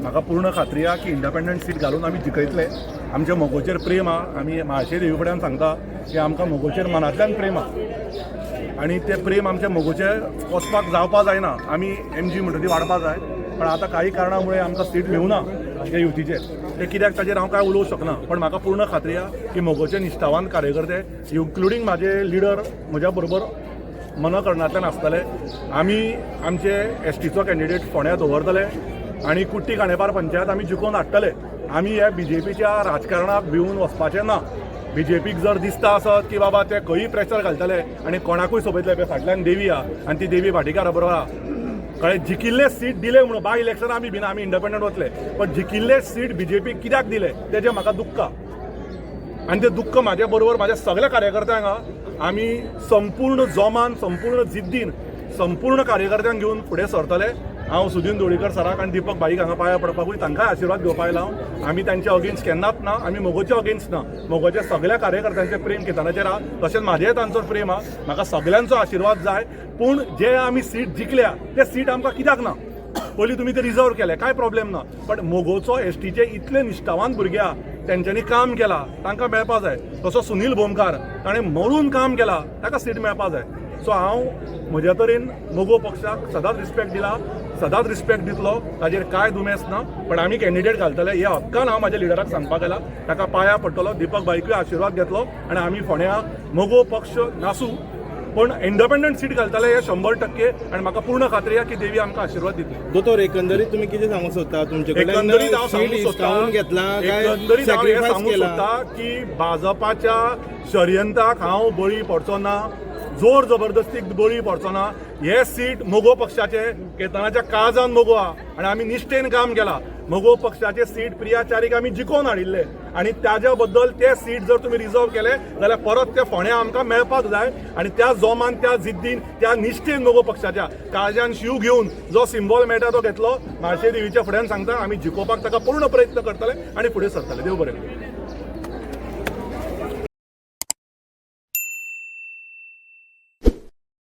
म्हाका पूर्ण खात्री आहा की इंडिपेंडंट सीट घालून आमी जिखयतले. आमच्या मोगोचेर प्रेम आहा. आमी म्हाळशे देवी कडेन सांगता की आमकां मोगोचेर मनांतल्यान प्रेम आहा आनी तें प्रेम आमच्या मोगोचे वचपाक जावपा जायना. आमी MG म्हणटा ती वाडपा जाय, पण आतां काही कारणामुळे आमकां सीट मेळुना त्या युतीचे. ते कित्याक ताजेर हांव काय उलोवंक शकना, पण म्हाका पूर्ण खात्री आहा की मोगोचे निश्ठावान कार्यकर्ते इन्क्लुडींग म्हाजे लिडर म्हज्या बरोबर मनकरणांतल्यान आसतले. आमी आमचे STचो कॅन्डिडेट फोंड्या दवरतले आनी कुट्टी खांडेपार पंचायत आमी जिखोवन हाडटले. आमी ह्या BJPच्या राजकारणाक भिवून वचपाचें ना. BJPक जर दिसता आसत की बाबा ते खंयी प्रेशर घालतले आनी कोणाकूय सोबयतले पळय फाटल्यान देवी आहा आनी ती देवी भाटीकारा बरोबर आहा. कळ्ळें, जिकिल्ले सीट दिले म्हणून बाय इलेक्शन आमी भिना, आमी इंडिपेंडंट वतले, पण जिकिल्ले सीट BJPक कित्याक दिले तेजें म्हाका दुख्ख आनी तें दुख्ख म्हाज्या बरोबर म्हाज्या सगळ्या कार्यकर्त्यांक आहा. आमी संपूर्ण जोमान, संपूर्ण जिद्दीन, संपूर्ण कार्यकर्त्यांक घेवन फुडें सरतले. हांव सुदीन धोळीकर सराक आनी दीपक भाईक हांगा पांयां पडपाकूय तांकांय आशिर्वाद घेवपाक लावन आमी तांच्या अगेन्स्ट केन्नाच ना. आमी मोगोच्या अगेन्स्ट ना. मोगोच्या सगळ्या कार्यकर्त्यांचें प्रेम कितनाचेर आहा, तशेंच म्हाजेय तांचो प्रेम आहा. म्हाका सगळ्यांचो आशिर्वाद जाय, पूण जे आमी सीट जिखल्या ते सीट आमकां कित्याक ना. पयलीं तुमी ते रिजर्व केले, काय प्रॉब्लेम ना, पण मोगोचो STचे इतले निश्ठावान भुरगे आहा, तेंच्यांनी काम केलां, तांकां मेळपा जाय. तसो सुनील भोमकार ताणें मळून काम केलां, ताका सीट मेळपा जाय. सो हांव म्हज्या तरेन मोगो पक्षाक सदांच रिस्पेक्ट दिला, सदांच रिस्पेक्ट दितलो, ताजेर काय दुमेस ना. पण आमी कॅन्डिडेट घालतले ह्या हक्कान हांव म्हाज्या लिडराक सांगपाक गेला, ताका पांयां पडटलो, दीपक भाईकूय आशिर्वाद घेतलो आनी आमी फोंड्या मोगो पक्ष नासूं पण इंडिपेंडंट सीट घालतले हे 100% आनी म्हाका पूर्ण खात्री आहा की देवी आमकां आशिर्वाद दितली. दोतोर, एकंदरीत तुम्ही कितें सांगूंक सोदता? तुमचे कडल्यान एकंदरीत हांव सीट सांगूंक हिसकावून घेतला काय एकंदरीत हांव हें सॅक्रिफायस सांगूंक केला? सोदता की भाजपाच्या षडयंत्राक हांव बळी पडचो ना, जोर जबरदस्तीक बळी पडचो ना. हे सीट मोगो पक्षाचे केतनाच्या काळजान मोगो आहा आनी आमी निश्ठेन काम केलां. मोगो पक्षाचे सीट प्रिया चारीक आमी जिखोवन हाडिल्ले आनी ताज्या बद्दल ते सीट जर तुमी रिजर्व केले जाल्यार परत ते फोंड्या आमकां मेळपाक जाय आनी त्या जोमान, त्या जिद्दीन, त्या निश्ठेन मोगो पक्षाच्या काळजान शिव घेवन जो सिंबॉल मेळटा तो घेतलो. म्हाळशे देवीच्या फुड्यान सांगता आमी जिखोवपाक ताका पूर्ण प्रयत्न करतले आनी फुडें सरतले. देव बरें करूं.